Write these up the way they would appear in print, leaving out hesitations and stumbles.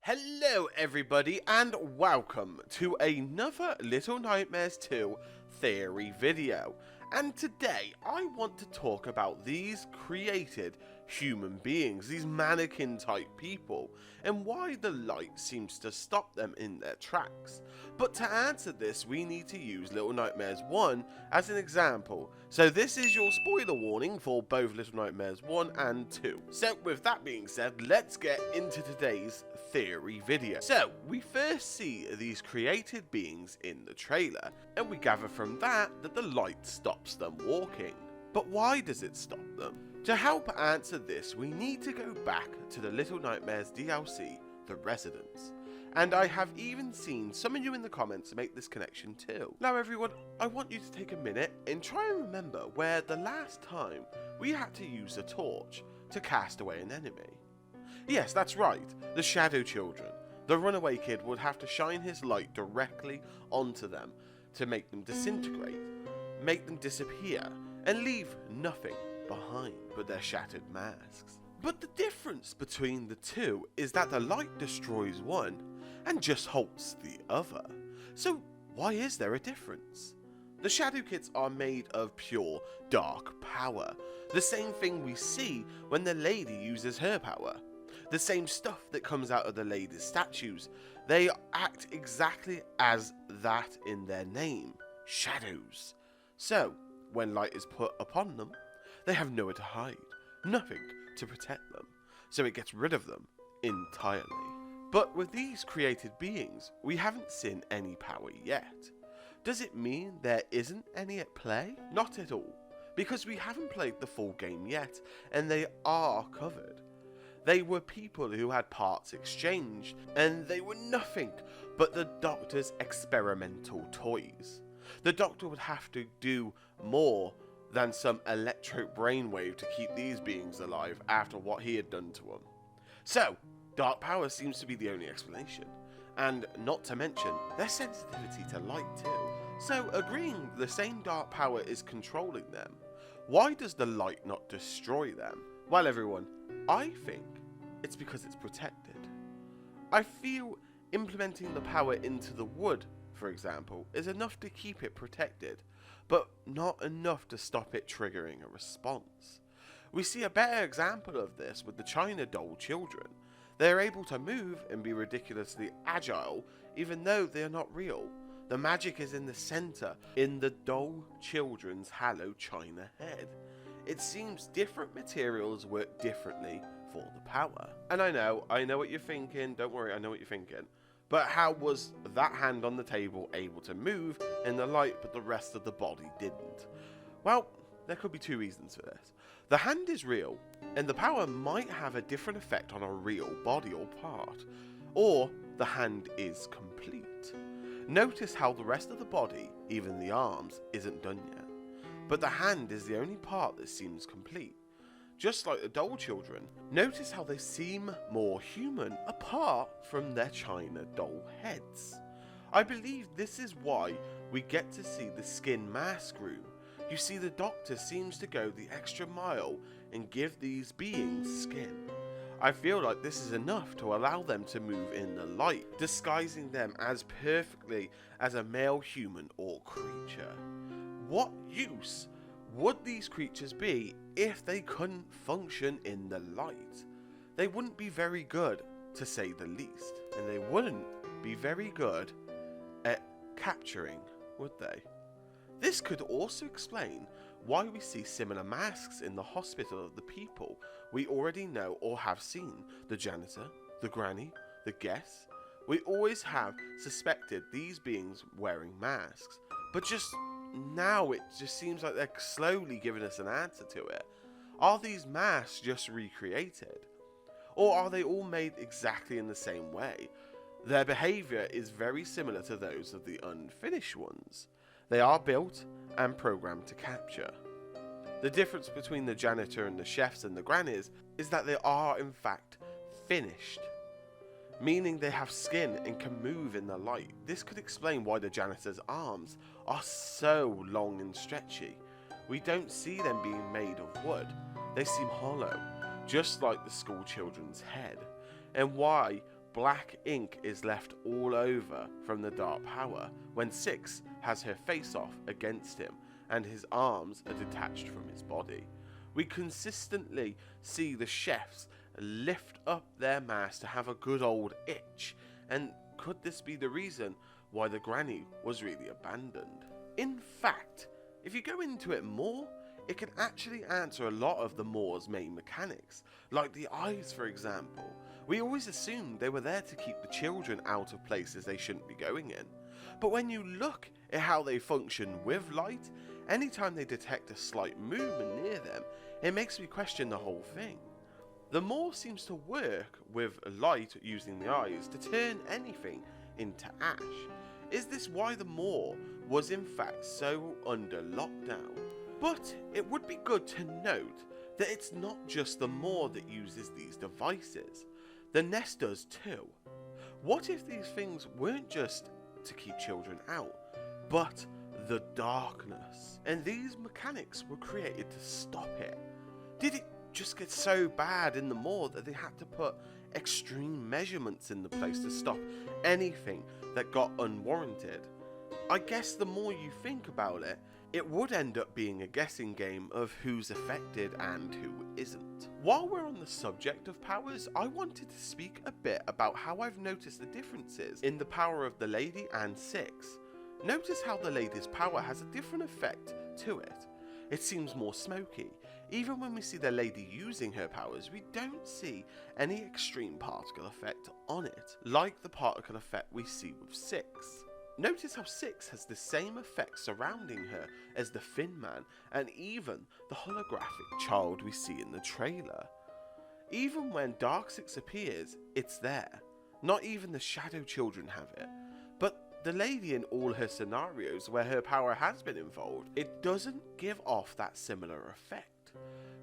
Hello everybody and welcome to another Little Nightmares 2 theory video. And today I want to talk about these created human beings, these mannequin type people, and why the light seems to stop them in their tracks. But to answer this we need to use Little Nightmares 1 as an example. So this is your spoiler warning for both Little Nightmares 1 and 2. So with that being said, let's get into today's theory video. So we first see these created beings in the trailer, and we gather from that the light stops them walking. But why does it stop them? To help answer this, we need to go back to the Little Nightmares DLC, The Residence. And I have even seen some of you in the comments make this connection too. Now everyone, I want you to take a minute and try and remember where the last time we had to use a torch to cast away an enemy. Yes, that's right, the Shadow Children. The runaway kid would have to shine his light directly onto them to make them disintegrate, make them disappear, and leave nothing behind but their shattered masks. But the difference between the two is that the light destroys one and just halts the other. So why is there a difference? The Shadow Kids are made of pure dark power, the same thing we see when the lady uses her power. The same stuff that comes out of the lady's statues. They act exactly as that in their name, shadows. So, when light is put upon them, they have nowhere to hide, nothing to protect them, so it gets rid of them entirely. But with these created beings, we haven't seen any power yet. Does it mean there isn't any at play? Not at all, because we haven't played the full game yet, and they are covered. They were people who had parts exchanged, and they were nothing but the Doctor's experimental toys. The Doctor would have to do more than some electro brainwave to keep these beings alive after what he had done to them. So, dark power seems to be the only explanation, and not to mention their sensitivity to light too. So, agreeing the same dark power is controlling them, why does the light not destroy them? Well everyone, I think it's because it's protected. I feel implementing the power into the wood, for example, is enough to keep it protected, but not enough to stop it triggering a response. We see a better example of this with the China doll children. They are able to move and be ridiculously agile, even though they are not real. The magic is in the center, in the doll children's hollow China head. It seems different materials work differently for the power. And I know what you're thinking, don't worry, I know what you're thinking. But how was that hand on the table able to move in the light but the rest of the body didn't? Well, there could be two reasons for this. The hand is real, and the power might have a different effect on a real body or part. Or the hand is complete. Notice how the rest of the body, even the arms, isn't done yet. But the hand is the only part that seems complete. Just like the doll children, notice how they seem more human apart from their China doll heads. I believe this is why we get to see the skin mask room. You see, the Doctor seems to go the extra mile and give these beings skin. I feel like this is enough to allow them to move in the light, disguising them as perfectly as a male human or creature. What use would these creatures be if they couldn't function in the light? They wouldn't be very good, to say the least, and they wouldn't be very good at capturing, would they? This could also explain why we see similar masks in the hospital of the people we already know or have seen. The janitor, the granny, the guest. We always have suspected these beings wearing masks, but just now it just seems like they're slowly giving us an answer to it. Are these masks just recreated? Or are they all made exactly in the same way? Their behaviour is very similar to those of the unfinished ones. They are built and programmed to capture. The difference between the janitor and the chefs and the grannies is that they are in fact finished, meaning they have skin and can move in the light. This could explain why the janitor's arms are so long and stretchy. We don't see them being made of wood. They seem hollow, just like the school children's head, and why black ink is left all over from the dark power when 6 has her face off against him and his arms are detached from his body. We consistently see the chefs lift up their mask to have a good old itch, and could this be the reason why the granny was really abandoned? In fact, if you go into it more, it can actually answer a lot of the Moore's main mechanics, like the eyes for example. We always assumed they were there to keep the children out of places they shouldn't be going in. But when you look at how they function with light, anytime they detect a slight movement near them, it makes me question the whole thing. The Moor seems to work with light using the eyes to turn anything into ash. Is this why the Moor was in fact so under lockdown? But it would be good to note that it's not just the Moor that uses these devices. The nest does too. What if these things weren't just to keep children out, but the darkness? And these mechanics were created to stop it. Did it just get so bad in the Moor that they had to put extreme measurements in the place to stop anything that got unwarranted? I guess the more you think about it, it would end up being a guessing game of who's affected and who isn't. While we're on the subject of powers, I wanted to speak a bit about how I've noticed the differences in the power of the lady and 6. Notice how the lady's power has a different effect to it. It seems more smoky. Even when we see the lady using her powers, we don't see any extreme particle effect on it, like the particle effect we see with 6. Notice how 6 has the same effect surrounding her as the Thin Man, and even the holographic child we see in the trailer. Even when Dark 6 appears, it's there. Not even the Shadow Children have it. But the lady in all her scenarios where her power has been involved, it doesn't give off that similar effect.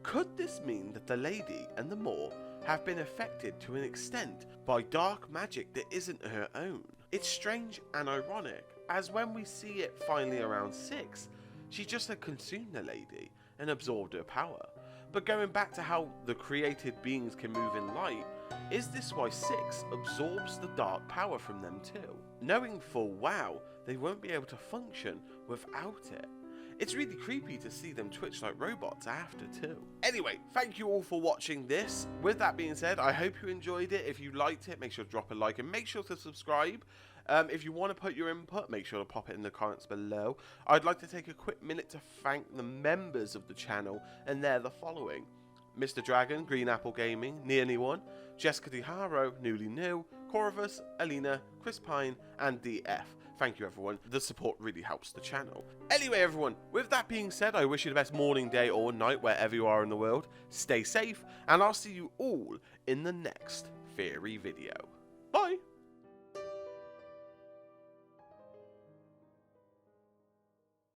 Could this mean that the lady and the Moor have been affected to an extent by dark magic that isn't her own? It's strange and ironic, as when we see it finally around 6, she just had consumed the lady and absorbed her power. But going back to how the created beings can move in light, is this why 6 absorbs the dark power from them too, knowing full well they won't be able to function without it? It's really creepy to see them twitch like robots after too. Anyway, thank you all for watching this. With that being said, I hope you enjoyed it. If you liked it, make sure to drop a like and make sure to subscribe. If you want to put your input, make sure to pop it in the comments below. I'd like to take a quick minute to thank the members of the channel, and they're the following: Mr. Dragon, Greenapple Gaming, NierNione, Jessica DeHaro, Newly New, Corvus, Elena, Kris Pyne, and DF. Thank you everyone, the support really helps the channel. Anyway everyone, with that being said, I wish you the best morning, day or night wherever you are in the world. Stay safe, and I'll see you all in the next theory video. Bye!